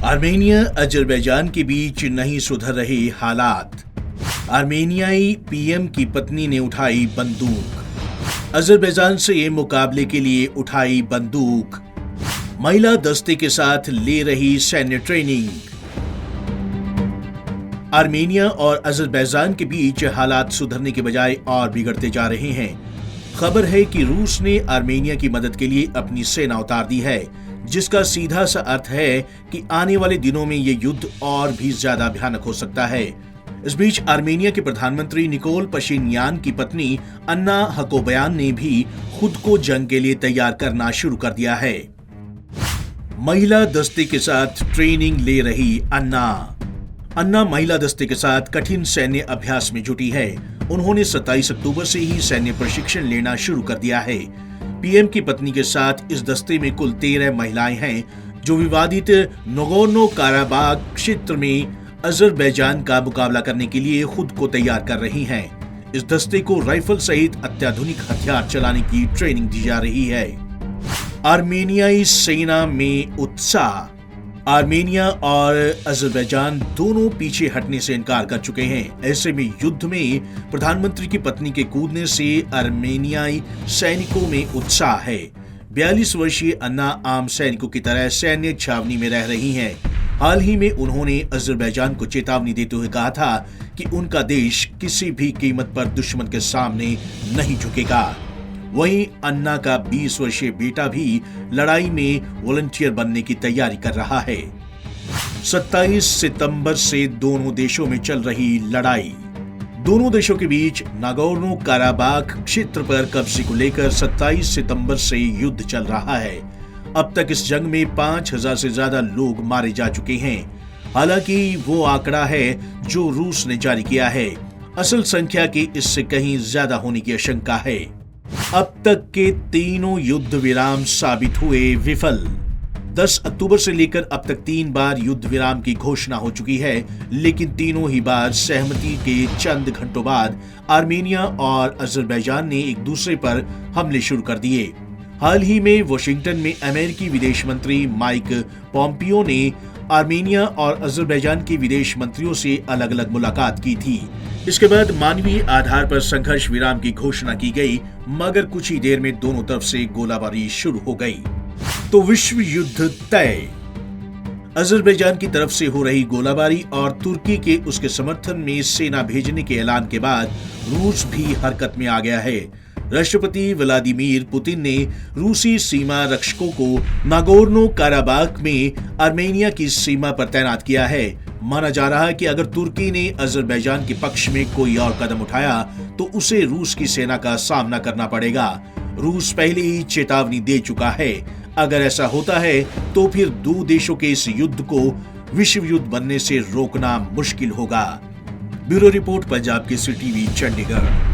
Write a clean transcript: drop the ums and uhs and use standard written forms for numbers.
Armenia Azerbaijan के बीच नहीं सुधर रहे हालात। आर्मेनियाई पीएम की पत्नी ने उठाई बंदूक। अजरबैजान से मुकाबले के लिए उठाई बंदूक। महिला दस्ते के साथ ले रही सैन्य ट्रेनिंग। आर्मेनिया और अजरबैजान के बीच हालात सुधरने के बजाय और बिगड़ते जा रहे हैं। खबर है कि रूस ने आर्मेनिया की मदद के लिए अपनी सेना उतार दी है, जिसका सीधा सा अर्थ है कि आने वाले दिनों में ये युद्ध और भी ज्यादा भयानक हो सकता है। इस बीच आर्मेनिया के प्रधानमंत्री निकोल पशिन्यान की पत्नी अन्ना हकोबयान ने भी खुद को जंग के लिए तैयार करना शुरू कर दिया है। महिला दस्ते के साथ ट्रेनिंग ले रही अन्ना महिला दस्ते के साथ कठिन सैन्य अभ्यास में जुटी है। उन्होंने 27 अक्टूबर से ही सैन्य प्रशिक्षण लेना शुरू कर दिया है। पीएम की पत्नी के साथ इस दस्ते में कुल 13 महिलाएं हैं, जो विवादित नगोर्नो काराबाग क्षेत्र में अजरबैजान का मुकाबला करने के लिए खुद को तैयार कर रही हैं। इस दस्ते को राइफल सहित अत्याधुनिक हथियार चलाने की ट्रेनिंग दी जा रही है। आर्मेनियाई सेना में उत्साह। आर्मेनिया और अजरबैजान दोनों पीछे हटने से इनकार कर चुके हैं। ऐसे में युद्ध में प्रधानमंत्री की पत्नी के कूदने से आर्मेनियाई सैनिकों में उत्साह है। 42 वर्षीय अन्ना आम सैनिकों की तरह सैन्य छावनी में रह रही हैं। हाल ही में उन्होंने अजरबैजान को चेतावनी देते हुए कहा था कि उनका देश किसी भी कीमत पर दुश्मन के सामने नहीं झुकेगा। वहीं अन्ना का 20 वर्षीय बेटा भी लड़ाई में वॉलंटियर बनने की तैयारी कर रहा है। 27 सितंबर से दोनों देशों में चल रही लड़ाई। दोनों देशों के बीच नागोर्नो काराबाग क्षेत्र पर कब्जे को लेकर 27 सितंबर से युद्ध चल रहा है। अब तक इस जंग में 5000 से ज्यादा लोग मारे जा चुके हैं। हालांकि वो आंकड़ा है जो रूस ने जारी किया है। असल संख्या की इससे कहीं ज्यादा होने की आशंका है। अब तक के तीनों युद्ध विराम साबित हुए विफल। 10 अक्टूबर से लेकर अब तक 3 बार युद्ध विराम की घोषणा हो चुकी है, लेकिन तीनों ही बार सहमति के चंद घंटों बाद आर्मेनिया और अजरबैजान ने एक दूसरे पर हमले शुरू कर दिए। हाल ही में वॉशिंगटन में अमेरिकी विदेश मंत्री माइक पोम्पियो ने आर्मेनिया और अजरबैजान के विदेश मंत्रियों से अलग अलग मुलाकात की थी। इसके बाद मानवीय आधार पर संघर्ष विराम की घोषणा की गई, मगर कुछ ही देर में दोनों तरफ से गोलाबारी शुरू हो गई। तो विश्व युद्ध तय। अजरबैजान की तरफ से हो रही गोलाबारी और तुर्की के उसके समर्थन में सेना भेजने के ऐलान के बाद रूस भी हरकत में आ गया है। राष्ट्रपति व्लादिमीर पुतिन ने रूसी सीमा रक्षकों को नागोर्नो काराबाग में आर्मेनिया की सीमा पर तैनात किया है। माना जा रहा है कि अगर तुर्की ने अजरबैजान के पक्ष में कोई और कदम उठाया तो उसे रूस की सेना का सामना करना पड़ेगा। रूस पहले ही चेतावनी दे चुका है। अगर ऐसा होता है तो फिर दो देशों के इस युद्ध को विश्व युद्ध बनने से रोकना मुश्किल होगा। Bureau report, Punjab Kesari TV, Chandigarh.